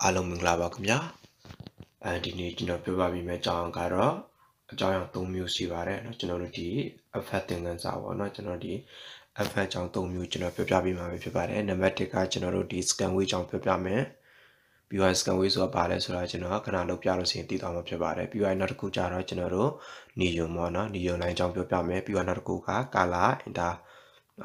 အားလုံးမင်္ဂလာပါခင်ဗျာဒီနေ့ကျွန်တော်ပြောပြပေးမယ့်အကြောင်းကတော့အကြောင်းအရာ၃မျိုးရှိပါတယ်เนาะကျွန်တော်တို့ဒီ FF သင်ခန်းစာပေါ့เนาะကျွန်တော်ဒီ FF အကြောင်း၃မျိုးကျွန်တော်ပြောပြပေးမှာဖြစ်ပါတယ်နံပါတ်1ကကျွန်တော်တို့ဒီ scan way အကြောင်းပြောပြမယ်ပြီးတော့ scan way ဆိုတာဘာလဲဆိုတာကျွန်တော်ခဏလုပ်ပြလို့ရှိရင်သိသွားမှာဖြစ်ပါတယ်ပြီးတော့နောက်တစ်ခုကျတော့ကျွန်တော်တို့ neon ပေါ့เนาะ neon line အကြောင်းပြောပြမယ်ပြီးတော့နောက်တစ်ခုက color inter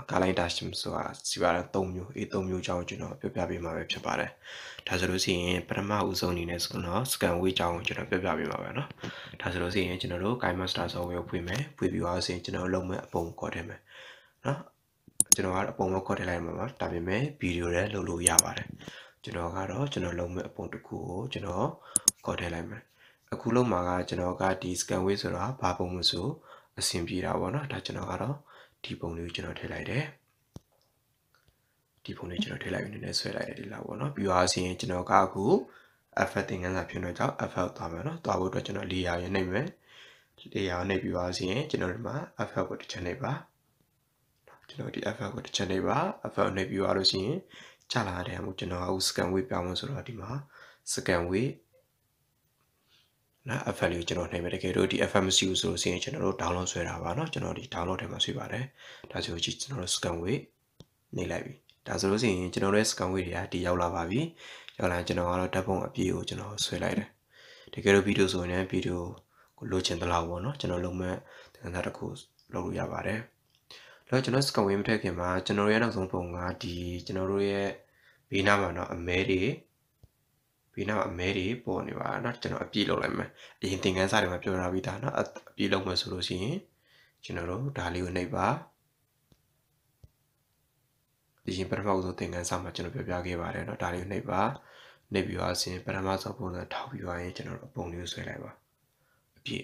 ကာလိုင်းတာရှင်ဆိုတာစီပါ3မျိုး3မျိုးအကြောင်းကျွန်တော်ပြောပြပေးမှာပဲဖြစ်ပါတယ်ဒါဆိုလို့ရှိရင်ပထမဦးဆုံးအနေနဲ့ဆိုတော့ scan way အကြောင်းကိုကျွန်တော်ပြောပြပေးမှာပဲเนาะဒါဆိုလို့ရှိရင်ကျွန်တော်တို့ Guide Master software ကိုဖွင့်မယ်ဖွင့်ပြီးတော့ဆိုရင်ကျွန်တော်လုံးမဲ့အပုံခေါ်ထည့်မယ်เนาะကျွန်တော်ကအပုံမခေါ်ထည့်လိုက်မှာပါဒါပေမဲ့ဗီဒီယိုလည်းလုပ်လို့ရပါတယ်ကျွန်တော်ကတော့ကျွန်တော်လုံးမဲ့အပုံတစ်ခုကိုကျွန်တော်ခေါ်ထည့်လိုက်မယ်အခုလုံးမှာကကျွန်တော်ကဒီ scan way ဆိုတာဘာပုံမဆိုအဆင်ပြေတာပေါ့เนาะဒါကျွန်တော်ကတော့ဒီပုံလေးကိုကျွန်တော်ထည့်လိုက်တယ်ဒီပုံလေးကျွန်တော်ထည့်လိုက်ပြီးနည်းနည်းဆွဲလိုက်တယ်ဒီလောက်ပေါ့နော်ပြီးတော့ဆိုရင်ကျွန်တော်ကအခု FF သင်ခန်းစာဖြစ်နေကြောင်း FF သွားမယ်နော်သွားဖို့အတွက်ကျွန်တော်layer ရနှိပ်မယ်layer နှိပ်ပြီးပါဆိုရင်ကျွန်တော်ဒီမှာ FF ကိုတစ်ချက်နှိပ်ပါကျွန်တော်ဒီ FF ကိုတစ်ချက်နှိပ်ပါ FF နှိပ်ပြီးသွားလို့ရှိရင်ချလာတဲ့အမှုကျွန်တော်အခု scan way ပြောင်းလို့ဆိုတော့ဒီမှာ scan way နော် FF လေးကိုကျွန်တော်နှိပ်မယ်တကယ်လို့ဒီ FF မရှိဘူးဆိုလို့ရှိရင်ကျွန်တော်တို့ download ဆွဲတာပါเนาะကျွန်တော်ဒီ download ထဲမှာဆွဲပါတယ်ဒါဆိုကြည့်ကျွန်တော်တို့ scan way နှိပ်လိုက်ပြီဒါဆိုလို့ရှိရင်ကျွန်တော်ရဲ့ scan way တွေကဒီရောက်လာပါပြီရောက်လာကျွန်တော်ကတော့ဓာတ်ပုံအပြည့်ကိုကျွန်တော်ဆွဲလိုက်တယ်တကယ်လို့ဗီဒီယိုဆိုရင်ဗီဒီယိုကိုလိုချင်သလောက်ပေါ့နော်ကျွန်တော်လုံးမဲ့သင်္ကန်းတစ်ခုလုပ်လို့ရပါတယ်แล้วကျွန်တော် scan way မထည့်ခင်မှာကျွန်တော်ရဲ့နောက်ဆုံးပုံကဒီကျွန်တော်တို့ရဲ့ဘေးနားမှာတော့အမဲတွေဘေးနားမှာအမဲတွေပေါ်နေပါเนาะကျွန်တော်အပြည့်လုပ်လိုက်မယ်အရင်သင်ခန်းစာတွေမှာပြောထားပြီးသားเนาะအပြည့်လုပ်မယ်ဆိုလို့ရှိရင်ကျွန်တော်တို့ဒါလေးကိုနှိပ်ပါဒီရင်ပထမဆုံးသင်ခန်းစာမှာကျွန်တော်ပြောပြခဲ့ပါတယ်เนาะဒါလေးကိုနှိပ်ပါနှိပ်ပြီးတော့ဆိုရင်ပထမဆုံးပုံစံထောက်ပြီးသွားရင်ကျွန်တော်တို့ပုံလေးကိုဆွဲလိုက်ပါအပြည့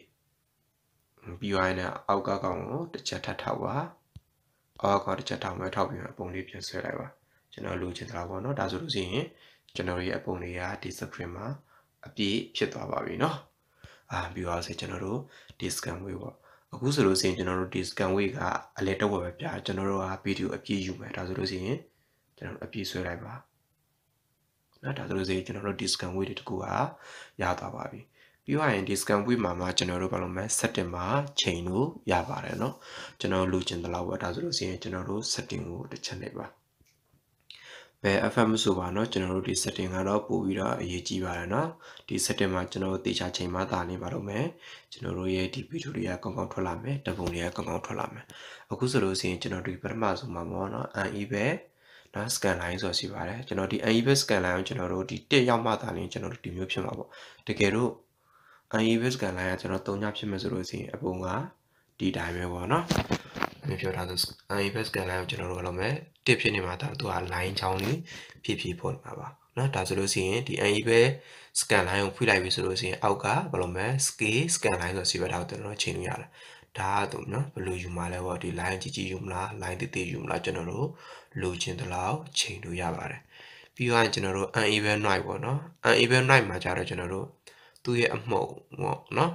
်ပြီးသွားရင်လည်းအောက်ကကောင်ကိုတစ်ချက်ထပ်ထောက်ပါအောက်ကတစ်ချက်ထောက်မှထောက်ပြီးတော့ပုံလေးပြန်ဆွဲလိုက်ပါကျွန်တော်လိုချင်တာပေါ့เนาะဒါဆိုလို့ရှိရင်ကျွန်တော်ရဲ့အပုံလေးကဒီ screen မှာအပြည့်ဖြစ်သွားပါပြီเนาะပြီးတော့ဆိုကျွန်တော်တို့ဒီ scan way ပေါ့အခုဆိုလို့ရှိရင်ကျွန်တော်တို့ဒီ scan way ကအလဲတော့ပဲပြကျွန်တော်တို့ကဗီဒီယိုအပြည့်ယူမယ်ဒါဆိုလို့ရှိရင်ကျွန်တော်တို့အပြည့်ဆွဲလိုက်ပါနော်ဒါဆိုလို့ရှိရင်ကျွန်တော်တို့ဒီ scan way တွေတကူကရသွားပါပြီပြီးတော့ရင်ဒီ scan way မှာကျွန်တော်တို့ဘာလို့မလဲ setting မှာချိန်လို့ရပါတယ်เนาะကျွန်တော်လိုချင်တဲ့လောက်ပဲဒါဆိုလို့ရှိရင်ကျွန်တော်တို့ setting ကိုတစ်ချက်လိုက်ပါဘယ် FM ဆိုပါเนาะကျွန်တော်တို့ဒီ setting ကတော့ပို့ပြီးတော့အရေးကြီးပါတယ်เนาะဒီ setting မှာကျွန်တော်တို့တေချာချိန်မှသာနေပါတော့မယ်ကျွန်တော်တို့ရဲ့ဒီ video တွေကကောင်းကောင်းထွက်လာမယ်ဓာတ်ပုံတွေကကောင်းကောင်းထွက်လာမယ်အခုဆိုလို့ရှိရင်ကျွန်တော်ဒီပထမဆုံးမှာပေါ့เนาะ uneven နော် scan line ဆိုတာရှိပါတယ်ကျွန်တော်ဒီ uneven scan line ကိုကျွန်တော်တို့ဒီ1ရောက်မှသာလင်းကျွန်တော်တို့ဒီမျိုးဖြစ်မှာပေါ့တကယ်လို့ uneven scan line ကကျွန်တော်3ညဖြစ်မယ်ဆိုလို့ရှိရင်အပုံကဒီတိုင်းပဲပေါ့เนาะပြောထားဆို uneven scan line ကိုကျွန်တော်တို့လုပ်မယ်တစ်ဖြစ်နေမှာဒါသူက line ချောင်းလေးဖြည့်ဖြည့်ပေါ်မှာပါเนาะဒါဆိုလို့ရှိရင်ဒီ uneven scan line ကိုဖွင့်လိုက်ပြီဆိုလို့ရှိရင်အောက်ကဘယ်လိုမဲ scale scan line ဆိုစီပဲထားကျွန်တော်ချိန်လို့ရတယ်ဒါကသူเนาะဘယ်လိုယူမှာလဲပေါ့ဒီ line ကြီးကြီးယူမလား line တေးသေးယူမလားကျွန်တော်တို့လိုချင်တဲ့လောက်ချိန်လို့ရပါတယ်ပြီးတော့ကျွန်တော်တို့ uneven noise ပေါ့เนาะ uneven noise မှာကျတော့ကျွန်တော်တို့သူ့ရဲ့အမှုန်ပေါ့เนาะ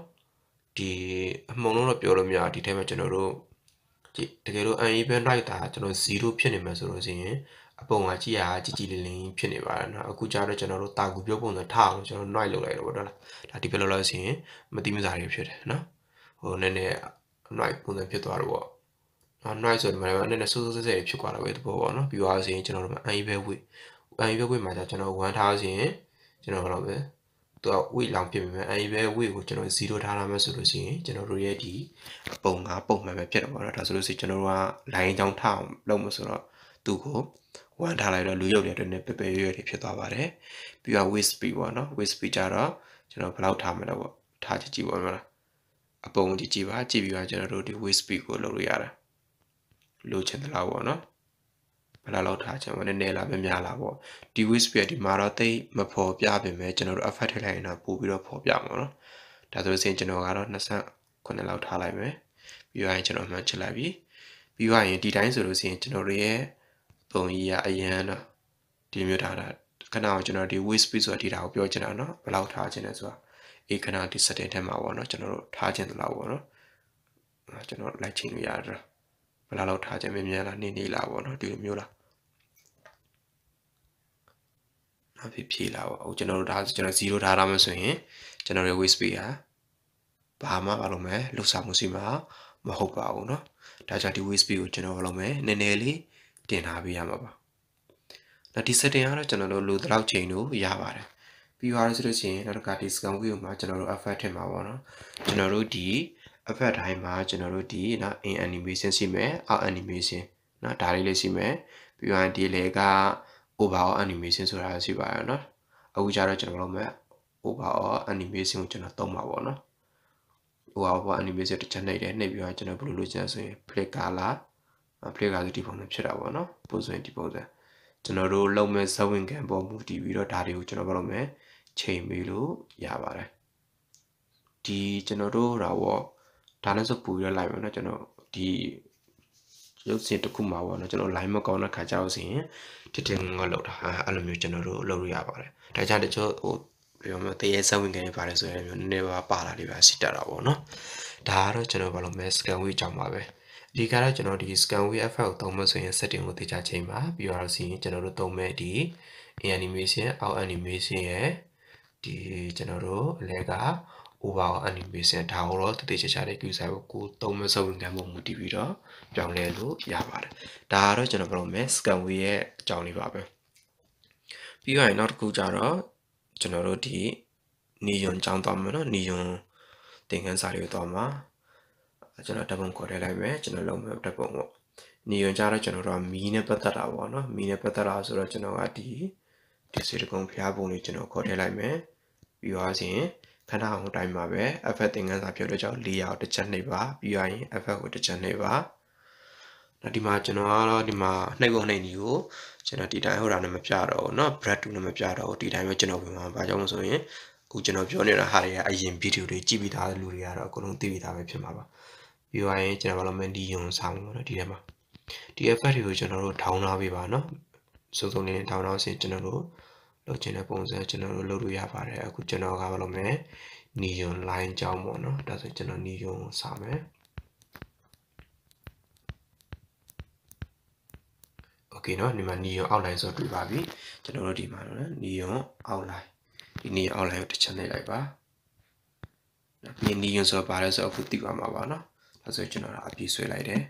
ဒီအမှုန်လုံးတော့ပြောလို့မရဒီထဲမှာကျွန်တော်တို့တကယ်လို့ uneven noise ဒါကျွန်တော်0ဖြစ်နေမှာဆိုလို့ရှိရင်အပုံကကြည့်ရကြီးကြီးလင်းလင်းဖြစ်နေပါတယ်เนาะအခုကျတော့ကျွန်တော်တို့တာကူပြောပုံစံထားအောင်ကျွန်တော် noise လုပ်လိုက်တော့ပေါ့နော်ဒါဒီဘယ်လိုလဲဆိုရင်မတိမစားတွေဖြစ်တယ်เนาะဟိုနည်းနည်း noise ပုံစံဖြစ်သွားတော့ပေါ့noise ဆိုတော့မှလည်းနည်းနည်းဆိုးဆိုးဆဲဆဲဖြစ်သွားတာပဲတဘောပေါ့နော်ပြီးသွားဆိုရင်ကျွန်တော်တို့ uneven weight မှာကျွန်တော်1ထားဆိုရင်ကျွန်တော်တော့ပဲသူက weight လောင်ဖြစ်ပြီမဲ့ uneven weight ကိုကျွန်တော်0ထားလာမှဆိုလို့ရှိရင်ကျွန်တော်တို့ရဲ့ဒီပုံကပုံမှန်ပဲဖြစ်တော့ပေါ့နော်ဒါဆိုလို့ရှိရင်ကျွန်တော်တို့က line ချောင်းထားအောင်လုပ်မှဆိုတော့သူ့ကို1ထားလိုက်တော့လူရုပ်တွေအတွက်နဲ့ပပရွရွတွေဖြစ်သွားပါတယ်ပြီးတော့ weight speed ပေါ့နော် weight speed ကြတော့ကျွန်တော်ဘယ်လောက်ထားမလဲပေါ့ထားကြည့်ပါမလားအပုံကြည့်ပါကြည့်ပြီးတော့ကျွန်တော်တို့ဒီ weight speed ကိုလုပ်လို့ရတာလိုချင်တဲ့လောက်ပေါ့နော်ဘယ်လောက်ထားချင်မလဲနည်းလားပဲများလားပေါ့ဒီ weight speed ဒီမှာတော့တိတ်မဖော်ပြပြင်မဲ့ကျွန်တော်တို့ effect ထည့်လိုက်ရင်တော့ပို့ပြီးတော့ဖော်ပြမှာနော်ဒါဆိုရင်ကျွန်တော်ကတော့29လောက်ထားလိုက်မယ်ပြီးတော့ကျွန်တော်မှန်ချလိုက်ပြီပြီးတော့ရင်ဒီတိုင်းဆိုလို့ရှိရင်ကျွန်တော်တို့ရဲ့ပုံကြီးကအရန်တော့ဒီမျိုးထားတာခဏအောင်ကျွန်တော်ဒီ weight speed ဆိုတာဒီတာကိုပြောချင်တာနော်ဘယ်လောက်ထားချင်လဲဆိုတာခဏဒီ setting ထဲမှာပေါ့နော်ကျွန်တော်တို့ထားချင်တယ်လို့ပေါ့နော်ကျွန်တော်လိုက်ချိန်လို့ရတယ်ဘယ်လောက်ထားချင်မမြင်လားနေလားပေါ့နော်ဒီလိုမျိုးလား နောက်ဖြည့်လာပါအခုကျွန်တော်တို့ဒါကျွန်တော်0ထားရမယ်ဆိုရင်ကျွန်တော်ရဲ့ waste speed ဟာဘာမှမလုပ်မယ်လှုပ်ရှားမှုရှိမှာမဟုတ်ပါဘူးเนาะဒါကြောင့်ဒီ waste speed ကိုကျွန်တော်လုပ်မယ်နည်းနည်းလေးတင်ထားပေးရမှာပါနောက်ဒီ setting ကတော့ကျွန်တော်တို့လိုတလောက်ချိန်လို့ရပါတယ်ပြီးသွားလို့ဆိုလို့ရှိရင်နောက်တစ်ခါဒီ scan wheel မှာကျွန်တော်တို့ effect ထည့်မှာပေါ့နော်ကျွန်တော်တို့ဒီ effect တိုင်းမှာကျွန်တော်တို့ဒီနော် in animation ရှိမယ် out animation နော်ဒါလေးရှိမယ်ပြီးတော့ဒီလေက overall animation ဆိုတာရှိပါတယ်နော်အခုကျတော့ကျွန်တော်လုပ်မယ် overall animation ကိုကျွန်တော်သုံးပါပေါ့နော် overall animation တစ်ချက်နှိပ်တယ်နှိပ်ပြီးတော့ကျွန်တော်ဘယ်လိုလုပ်ချင်ဆိုရင် play color play color ဒီပုံစံဖြစ်တာပေါ့နော်ပုံစံဒီပုံစံကျွန်တော်တို့လုပ်မဲ့ဇဝင်ကန်ပေါ်မူတည်ပြီးတော့ဒါတွေကိုကျွန်တော်လုပ်မယ်ချိန်ပြီးလို့ရပါတယ်ဒီကျွန်တော်တို့တော့ဒါနဲ့ဆိုပူရလိုက်မယ်เนาะကျွန်တော်ဒီရုပ်စင်တစ်ခုမှာပေါ့เนาะကျွန်တော် line မကောင်းတဲ့ခါကြောက်စင်တင်ငေါလောက်တာအဲ့လိုမျိုးကျွန်တော်တို့လုပ်ရပါတယ်ဒါကြောင့်တချို့ပြောမတရေဇဝင်ကန်တွေပါတယ်ဆိုရင်မျိုးနည်းနည်းပါလာလေးပါစီတက်တာပေါ့เนาะဒါကတော့ကျွန်တော်ဘာလို့မဲ scan wheel ကြောင့်ပါပဲဒီကတော့ကျွန်တော်ဒီ scan wheel effect ကိုသုံးမှဆိုရင် setting ကိုတေချာချိန်ပါပြီးတော့စီကျွန်တော်တို့သုံးမဲ့ဒီ animation out animation ရဲ့ဒီကျွန်တော်တို့အလဲက overall animation ဒါကိုတော့တေချာလေးကြည့်ဆိုင်ဖို့ကိုသုံးမဲ့စဝင်ကံပုံမူတည်ပြီးတော့ပြောင်းလဲလို့ရပါတယ်ဒါကတော့ကျွန်တော်ပြောမယ် scan wheel ရဲ့အကြောင်းလေးပါပဲပြီးတော့နောက်တစ်ခုကျတော့ကျွန်တော်တို့ဒီနီယွန်ကြောင်းသွားမယ်နော်နီယွန်သင်ခန်းစာလေးကိုသွားမှာကျွန်တော်ဓာတ်ပုံခေါ်ထည့်လိုက်မယ်ကျွန်တော်လုံးမဲ့ဓာတ်ပုံပေါ့နီယွန်ကြတော့ကျွန်တော်တို့မီးနဲ့ပတ်သက်တာပေါ့နော်မီးနဲ့ပတ်သက်တာဆိုတော့ကျွန်တော်ကဒီစေတကုံဖျားပုံလေးကျွန်တော်ခေါ်ထည့်လိုက်မယ်ပြီးတော့ရင်ခဏအောင်တိုင်းမှာပဲ effect သင်ခန်းစာပြောလို့ကြောင့်4ရောက်တစ်ချက်နှိပ်ပါပြီးရင် effect ကိုတစ်ချက်နှိပ်ပါနောက်ဒီမှာကျွန်တော်ကတော့ဒီမှာနှိပ်ဖို့နှိပ်နေကိုကျွန်တော်ဒီတိုင်းဟိုတာနဲ့မပြတော့ဘူးเนาะ bread 2နဲ့မပြတော့ဘူးဒီတိုင်းပဲကျွန်တော်ဝင်မှာဘာကြောင့်လဲဆိုရင်အခုကျွန်တော်ပြောနေတာဟာတွေကအရင်ဗီဒီယိုတွေကြည့်ပြီးသားလူတွေကတော့အကုန်လုံးသိပြီးသားပဲဖြစ်မှာပါပြီးသွားရင်ကျွန်တော်ဘာလို့မဒီယွန်ဆောင်လို့ဒီထဲမှာဒီ effect တွေကိုကျွန်တော်တို့ down ထားပေးပါเนาะစုံစုံလေး down ထားsinကျွန်တော်တို့လုပ်ချင်တဲ့ပုံစံကျွန်တော်တို့လုပ်လို့ရပါတယ်အခုကျွန်တော်ကဘာလို့မလဲနီယွန် line ကြောင်းပေါ့เนาะဒါဆိုကျွန်တော်နီယွန်စာမယ်โอเคเนาะဒီမှာနီယွန် outline ဆိုတွေ့ပါပြီကျွန်တော်တို့ဒီမှာနော်နီယွန် outline ဒီနီယွန် outline ကိုတစ်ချက်နှိပ်လိုက်ပါပြီးနီယွန်ဆိုပါလဲဆိုအခုသိပါမှာပါเนาะဒါဆိုကျွန်တော်အပြည့်ဆွဲလိုက်တယ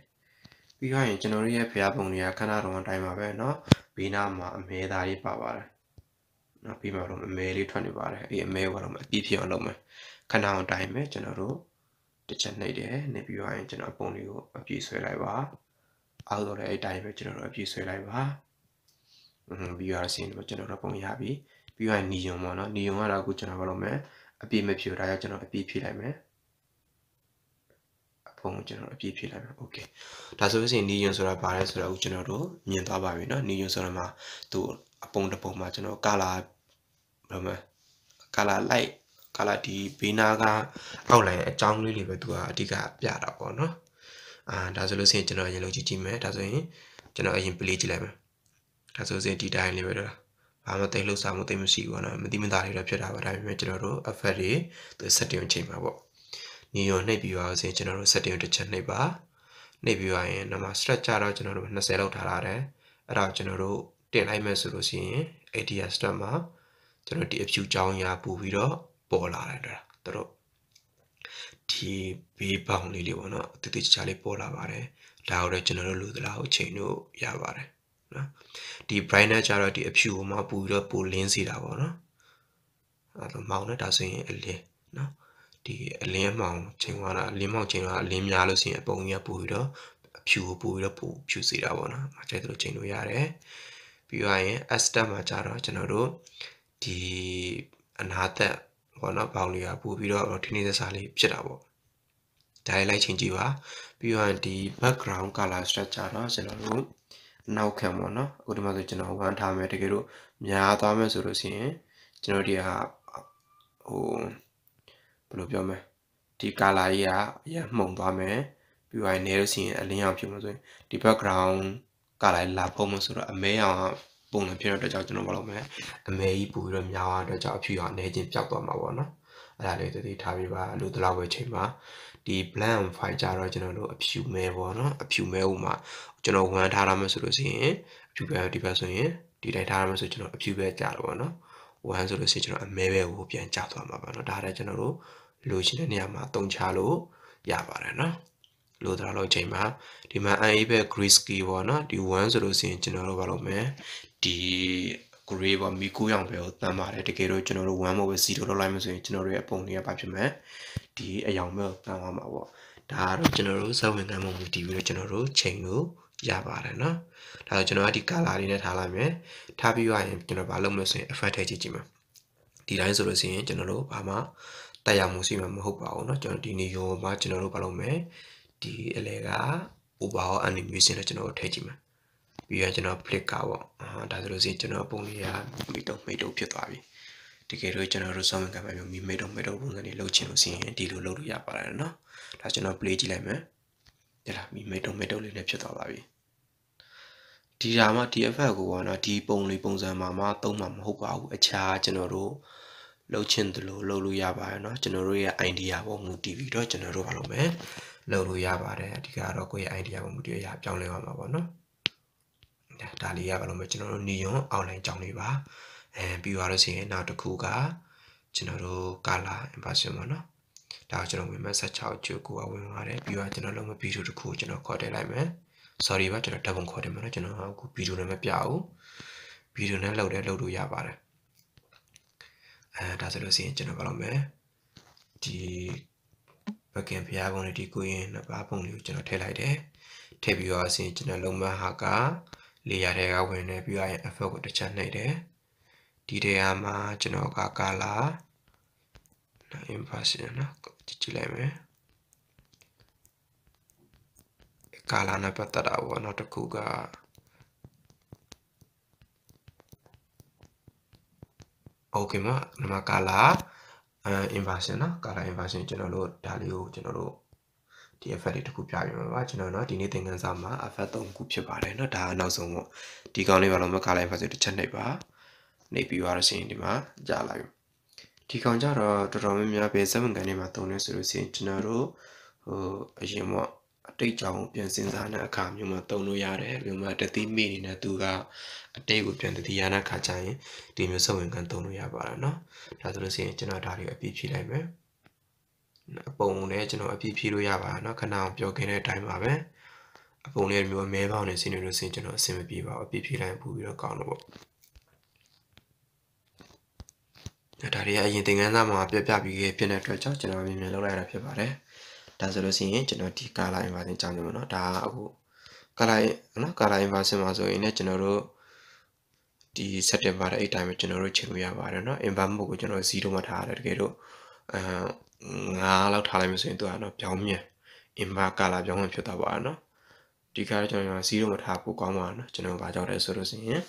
်ပြီးတော့ရင်ကျွန်တော်တို့ရဲ့ဖျားပုံတွေကခဏတော့အတိုင်းပါပဲเนาะဘေးနားမှာအမဲသားလေးပါပါတယ်เนาะပြီးမှတော့အမဲလေးထွက်နေပါတယ်အဲ့အမဲကတော့အပြည့်ဖြစ်အောင်လုပ်မယ်ခဏအောင်တိုင်းမယ်ကျွန်တော်တို့တစ်ချက်နှိပ်တယ်နှိပ်ပြီးတော့ရင်ကျွန်တော်ပုံလေးကိုအပြည့်ဆွဲလိုက်ပါအောက်တော့လည်းအဲ့တိုင်းပဲကျွန်တော်တို့အပြည့်ဆွဲလိုက်ပါပြီးတော့ဆင်းတော့ကျွန်တော်တို့ပုံရပြီပြီးတော့နီယွန်ပေါ့เนาะနီယွန်ကတော့အခုကျွန်တော်ဘာလုပ်မလဲအပြည့်မဖြူဒါကြောင့်ကျွန်တော်အပြည့်ဖြည့်လိုက်မယ်ပုံကိုကျွန်တော်အပြည့်ဖြည့်လိုက်မယ်โอเคဒါဆိုရင်နီယွန်ဆိုတာဘာလဲဆိုတော့အခုကျွန်တော်တို့မြင်သွားပါပြီเนาะနီယွန်ဆိုတာမှာသူအပုံတစ်ပုံမှာကျွန်တော်ကာလာဘာမလဲကာလာလိုက်ကာလာဒီဘေးနာကအောက်လိုင်းအကြောင်းလေးတွေပဲသူကအဓိကပြတာပေါ့เนาะဒါဆိုလို့ရှိရင်ကျွန်တော်အရင်လုပ်ကြည့်မယ်ဒါဆိုရင်ကျွန်တော်အရင် play ကြည့်လိုက်မယ်ဒါဆိုရင်ဒီတိုင်းလေးပဲတော့ဘာမှတိတ်လှုပ်ရှားမှုတိတ်မရှိဘူးပေါ့နော်မတိမသားလေးတော့ဖြစ်တာပါဒါပေမဲ့ကျွန်တော်တို့ effect တွေသူ setting ချိန်ပါပေါ့ညီရောနှိပ်ပြီးတော့ဆိုရင်ကျွန်တော်တို့ setting တစ်ချက်နှိပ်ပါနှိပ်ပြီးရရင်နောက်မှာ stretch ကြတော့ကျွန်တော်တို့20လောက်ထားရတယ်အဲ့ဒါကိုကျွန်တော်တို့တင်လိုက်မယ်ဆိုလို့ရှိရင် ADS step မှာကျွန်တော်ဒီအဖြူကြောင်းရာပူပြီးတော့ပေါ်လာတယ်တို့ဒီဘေးပေါင်လေးပေါ့နော်တိတိကျကျလေးပေါ်လာပါတယ်ဒါကိုလည်းကျွန်တော်တို့လူသလားကိုချိန်လို့ရပါတယ်နော်ဒီ brightness ကျတော့ဒီအဖြူမှာပူပြီးတော့ပိုလင်းစေတာပေါ့နော်အဲ့တော့မောင်နဲ့ဒါဆိုရင်အလင်းနော်ဒီအလင်းမောင်ချိန်သွားတာအလင်းမောင်ချိန်သွားအလင်းများလို့ရှိရင်အပုံကြီးကပူပြီးတော့အဖြူကိုပူပြီးတော့ပိုဖြူစေတာပေါ့နော်မကျဲတို့ချိန်လို့ရတယ်ပြီးတော့ရင် S step မှာကျတော့ကျွန်တော်တို့ဒီအနာသက်ပေါ့နော်ဘောင်လေးကပူပြီးတော့ထိနေသက်စာလေးဖြစ်တာပေါ့ဒါလိုက်ချင်းကြည့်ပါပြီးတော့ဒီ background color structure တော့ကျွန်တော်တို့နောက်ခံပေါ့နော်အခုဒီမှာဆိုကျွန်တော်ဝမ်းထားမယ်တကယ်လို့များသွားမယ်ဆိုလို့ရှိရင်ကျွန်တော်ဒီဟာဟိုဘယ်လိုပြောမလဲဒီ color ကြီးကအရင်မှုန်သွားမယ်ပြီးတော့နေလို့ရှိရင်အလင်းအောင်ဖြစ်မှာဆိုရင်ဒီ background color လာဖုံးမှာဆိုတော့အမဲအောင်ပုံစံဖြစ်တဲ့အတွက်ကြောင့်ကျွန်တော်မလုပ်မယ်အမဲကြီးပူပြီးတော့များသွားတဲ့အတွက်ကြောင့်အဖြူအောင်အနေချင်းပျောက်သွားမှာပေါ့နော်အဲ့ဒါလေးတတိထားပြီးပါလို့တလောက်ပဲချိန်ပါဒီ blank file ကြတော့ကျွန်တော်တို့အဖြူမဲပေါ့နော်အဖြူမဲဥမှာကျွန်တော်ဝမ်းထားရမယ်ဆိုလို့ရှိရင်အဖြူပဲဒီဘက်ဆိုရင် ဒီတိုင်းထားရမှာဆိုကျွန်တော်အဖြူပဲကြာတော့ဗောနော်1ဆိုလို့ရှိရင်ကျွန်တော်အမဲပဲကိုပြန်ကြာသွားမှာပါနော်ဒါလည်းကျွန်တော်တို့လိုချင်တဲ့နေရာမှာတုံချလို့ရပါတယ်နော်လိုသလောက်အချိန်မှာဒီမှာ IA ပဲ gray ski ပေါ့နော်ဒီ1ဆိုလို့ရှိရင်ကျွန်တော်တို့ဘာလုပ်မလဲဒီ gray ပေါ့မီကူရောင်ပဲကိုတန်းပါတယ်တကယ်လို့ကျွန်တော်တို့1မဟုတ်ပဲ0လောက်လိုက်မှဆိုရင်ကျွန်တော်တို့ရဲ့ပုံတွေကဘာဖြစ်မလဲဒီအယောင်ပဲကိုတန်းသွားမှာပေါ့ဒါကတော့ကျွန်တော်တို့စဝင်ကမ်းပုံမူတည်ပြီးတော့ကျွန်တော်တို့ချိန်လို့ရပါတယ်နော်ဒါဆိုကျွန်တော်ကဒီ color လေးနဲ့ထားလိုက်မယ်ထားပြီးရရင်ကျွန်တော်ဘာလုပ်မလဲဆိုရင် effect ထည့်ကြည့်ကြည့်မှာဒီတိုင်းဆိုလို့ရှိရင်ကျွန်တော်တို့ဘာမှတက်ရောက်မှုရှိမှာမဟုတ်ပါဘူးเนาะကျွန်တော်ဒီနေရောမှာကျွန်တော်တို့ဘာလုပ်မလဲဒီအလဲက overall animation နဲ့ကျွန်တော်တို့ထည့်ကြည့်မှာပြီးရင်ကျွန်တော် flick ကပေါ့ဒါဆိုလို့ရှိရင်ကျွန်တော်ပုံလေးကမိတုံဖြစ်သွားပြီတကယ်လို့ကျွန်တော်တို့ sound ကမှမျိုးမိတုံပုံစံလေးလုပ်ချင်လို့ရှိရင်ဒီလိုလုပ်လို့ရပါတယ်เนาะဒါကျွန်တော် play ကြည့်လိုက်မယ်ဒါလားမိတုံလေးနဲ့ဖြစ်သွားပါပြီဒီဓာတ်မှာဒီ effect ကိုပေါ့နော်ဒီပုံလေးပုံစံမှာမှသုံးမှာမဟုတ်ပါဘူးအခြားကျွန်တော်တို့လှုပ်ချင်တယ်လို့လှုပ်လို့ရပါတယ်เนาะကျွန်တော်တို့ရဲ့ idea ပေါ်မူတည်ပြီးတော့ကျွန်တော်တို့ဘာလုပ်မလဲလှုပ်လို့ရပါတယ်အဓိကတော့ကိုယ့်ရဲ့ idea ပေါ်မူတည်ရပြောင်းလဲရမှာပေါ့နော်ဒါလေးရပါလို့မယ်ကျွန်တော်တို့ neon outline ကြောင်းလေးပါပြီးသွားလို့ရှိရင်နောက်တစ်ခုကကျွန်တော်တို့ color inversion ပေါ့နော်ဒါကိုကျွန်တော်ဝင်မဲ့16ကျုပ်ကိုဝင်ပါတယ်ပြီးတော့ကျွန်တော်လုံးမဲ့ video တစ်ခုကျွန်တော်ခေါ်ထည့်လိုက်မယ် sorry ပါကျွန်တော်ဓာတ်ပုံခေါ်တယ်မှာနော်ကျွန်တော်အခု video နဲ့မပြဘူး video နဲ့လုပ်လို့ရပါတယ်ဒါဆိုလို့ရှိရင်ကျွန်တော်ဘာလုပ်မလဲဒီဘက်ကင်ဖျားပုံလေးဒီကိုရင်နှစ်ပါးပုံလေးကိုကျွန်တော်ထည့်လိုက်တယ်ထည့်ပြီးတော့အရင်ကျွန်တော်လုံးမဟာကလေယာတွေကဝင်နေပြီးတော့ effect ကိုတစ်ချက်နှိပ်တယ်ဒီထဲမှာကျွန်တော်က color inversion နော်ကြည့်လိုက်မယ် color နဲ့ပတ်သက်တာပေါ့နောက်တစ်ခုကokay မှာဒီမှာ color inversion နော် color inversion ကျွန်တော်တို့ဒါလေးကိုကျွန်တော်တို့ဒီ effect တွေတစ်ခုပြပြမှာပါကျွန်တော်တို့ဒီနေ့သင်ခန်းစာမှာ effect 3ခုဖြစ်ပါတယ်เนาะဒါကနောက်ဆုံးပေါ့ဒီကောင်လေးဘာလို့မ color inversion တစ်ချက်နှိပ်ပါနှိပ်ပြီးသွားလို့ရှိရင်ဒီမှာကြာလိုက်ဒီကောင်ကြတော့တော်တော်များများပဲ7ကန်တွေမှာသုံးနေဆိုလို့ရှိရင်ကျွန်တော်တို့အရင်ပေါ့အတိတ်ကြောင်ပြန်စဉ်းစားတဲ့အခါမျိုးမှာသုံးလို့ရတယ်ပြီးမှတတိမိနေတဲ့သူကအတိတ်ကိုပြန်တတိယနာခါကြရင်ဒီမျိုးစဝင်ကန်သုံးလို့ရပါတယ်เนาะဒါဆိုလို့ရှိရင်ကျွန်တော်ဒါလေးအပြည့်ဖြည့်လိုက်မယ်အပုံနဲ့ကျွန်တော်အပြည့်ဖြည့်လို့ရပါเนาะခဏအောင်ပြောခဲ့တဲ့အတိုင်းပါပဲအပုံလေးမျိုးအမဲပေါင်းနဲ့ဆင်းနေလို့ရှိရင်ကျွန်တော်အဆင်မပြေပါဘူးအပြည့်ဖြည့်လိုက်ပို့ပြီးတော့ကောင်းတော့ပေါ့ဒါတွေအရင်သင်ခန်းစာမှာပြပြီးဖြစ်တဲ့အတွက်ကြောင့်ကျွန်တော်မြင်လောက်လိုက်တာဖြစ်ပါတယ်ဒါဆိုလို့ရှိရင်ကျွန်တော်ဒီ color inversion ကြောင်းမျိုးเนาะဒါအခု color เนาะ color inversion မှာဆိုရင်လည်းကျွန်တော်တို့ဒီ setting ပါတဲ့အဲ့တိုင်းပဲကျွန်တော်တို့ချိန်လို့ရပါတယ်เนาะ invert mode ကိုကျွန်တော်0မှာထားရတယ်တကယ်တော့9လောက်ထားလိုက်မှဆိုရင်သူကတော့ပြောင်းမြန် invert color ပြောင်းမှဖြစ်သွားပါတော့เนาะဒီကကျွန်တော်0မှာထားဖို့ကောင်းပါတော့เนาะကျွန်တော်ဘာကြောင့်လဲဆိုလို့ရှိရင်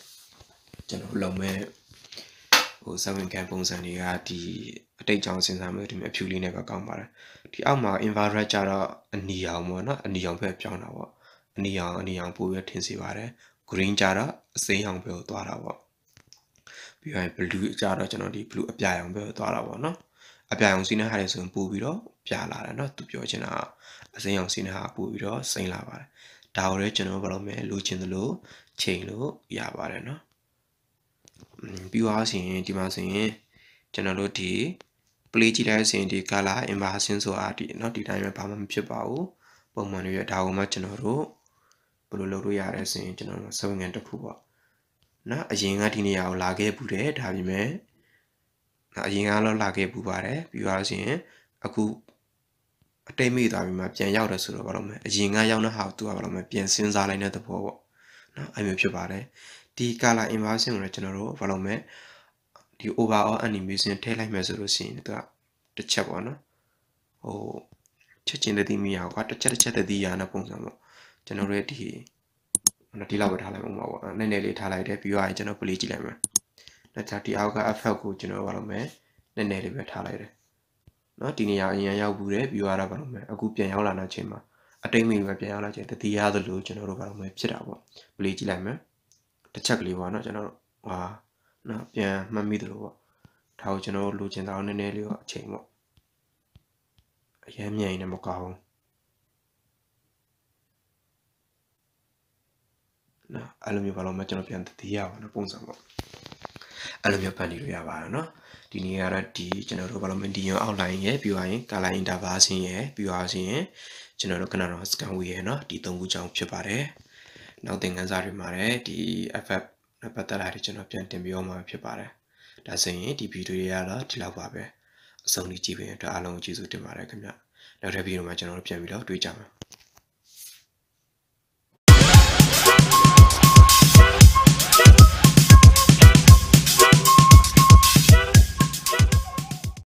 ကျွန်တော်လုံမဲ့7ကန်ပုံစံတွေကဒီအတိတ်ကြောင်စဉ်းစားမယ်ဒီအဖြူလေးနဲ့ပဲကောင်းပါတယ်ဒီအောက်မှာ infrared ကြတော့အနီရောင်ပေါ့နော်အနီရောင်ဘက်ပြောင်းတာပေါ့အနီရောင်ပို့ပြီးထင်စေပါတယ် green ကြတော့အစိမ်းရောင်ဘက်ကိုသွားတာပေါ့ပြီးရင် blue ကြတော့ကျွန်တော်ဒီ blue အပြာရောင်ဘက်ကိုသွားတာပေါ့နော်အပြာရောင်စီးနေဟာလေဆိုရင်ပို့ပြီးတော့ပြလာတယ်နော်သူပြောချင်တာအစိမ်းရောင်စီးနေဟာပို့ပြီးတော့စိမ်းလာပါတယ်ဒါကိုလည်းကျွန်တော်ဘာလို့မဲလိုချင်သလိုချိန်လို့ရပါတယ်နော်ပြီးသွားဆိုရင်ဒီမှာဆိုရင်ကျွန်တော်တို့ဒီ play ကြည့်လိုက်ဆိုရင်ဒီ color inversion ဆိုတာဒီเนาะဒီတိုင်းပဲဘာမှမဖြစ်ပါဘူးပုံမှန်လေးရဒါကိုမှကျွန်တော်တို့ဘယ်လိုလုပ်လို့ရလဲဆိုရင်ကျွန်တော်တို့စဝင်ငန်းတစ်ခုပေါ့เนาะအရင်ကဒီနေရာကိုလာခဲ့ဘူးတယ်ဒါပေမဲ့အရင်ကတော့လာခဲ့ဘူးပါတယ်ပြီးသွားဆိုရင်အခုအတိတ်မိသွားပြီးမှပြန်ရောက်တယ်ဆိုတော့ဘာလို့မလဲအရင်ကရောက်တဲ့ဟာကိုသူကဘာလို့မလဲပြန်စဉ်းစားလိုက်တဲ့သဘောပေါ့เนาะအဲ့မျိုးဖြစ်ပါတယ်ဒီ color inversion ကိုလည်းကျွန်တော်တို့ဘာလို့မလဲဒီ overall animation ထည့်လိုက်မယ်ဆိုလို့ရှိရင်သူကတစ်ချက်ပေါ့နော်ချက်ချင်းတည်းမိရကွာတစ်ချက်တည်းရတဲ့ပုံစံပေါ့ကျွန်တော်တို့ဒီလောက်ပဲထားလိုက်အောင်ပါပေါ့နည်းနည်းလေးထားလိုက်တယ်ပြီးတော့ကျွန်တော် play ကြည့်လိုက်မယ်ဒါဒီအောက်က effect ကိုကျွန်တော်ဘာလို့မလဲနည်းနည်းလေးပဲထားလိုက်တယ်เนาะဒီနေရာအရင်ရောက်ဘူးတယ်ပြီးတော့ဘာလို့မလဲအခုပြန်ရောက်လာတဲ့အချိန်မှာအတိတ်မိပဲပြန်ရောက်လာချိန်တတိယသလိုကျွန်တော်တို့ဘာလို့မလဲဖြစ်တာပေါ့ play ကြည့်လိုက်မယ်တစ်ချက်ကလေးပေါ့เนาะကျွန်တော်တို့နော်ပြန်မှတ်မိတယ်လို့ပေါ့ဒါကိုကျွန်တော်လိုချင်တာနည်းနည်းလေးတော့အချိန်ပေါ့အရင်မြန်နေမကောင်း နော်အဲ့လိုမျိုးဘာလို့မကျွန်တော်ပြန်တည်ရပါတော့ပုံစံပေါ့အဲ့လိုမျိုးဖန်တီးလို့ရပါတယ်နော်ဒီနေ့ကတော့ဒီကျွန်တော်တို့ဘာလို့မဒီရော outline ရဲ့ပြီးသွားရင် color interversion ရဲ့ပြီးသွားရင်ကျွန်တော်တို့ခဏတော့ scan wheel ရဲ့နော်ဒီ၃ခုကြောင်းဖြစ်ပါတယ်နောက်သင်ခန်းစာတွေမှာလည်းဒီ FF နဲ့ပတ်သက်တာတွေကျွန်တော်ပြန်တင်ပြအောင်မှာဖြစ်ပါတယ်ဒါဆိုရင်ဒီဗီဒီယိုရတော့ဒီလောက်ပါပဲအဆုံးထိကြည့်ပေးတဲ့အတွက်အားလုံးကိုကျေးဇူးတင်ပါတယ်ခင်ဗျနောက်တဲ့ဗီဒီယိုမှာကျွန်တော်တို့ပြန်ပြီးတော့တွေ့ကြမယ်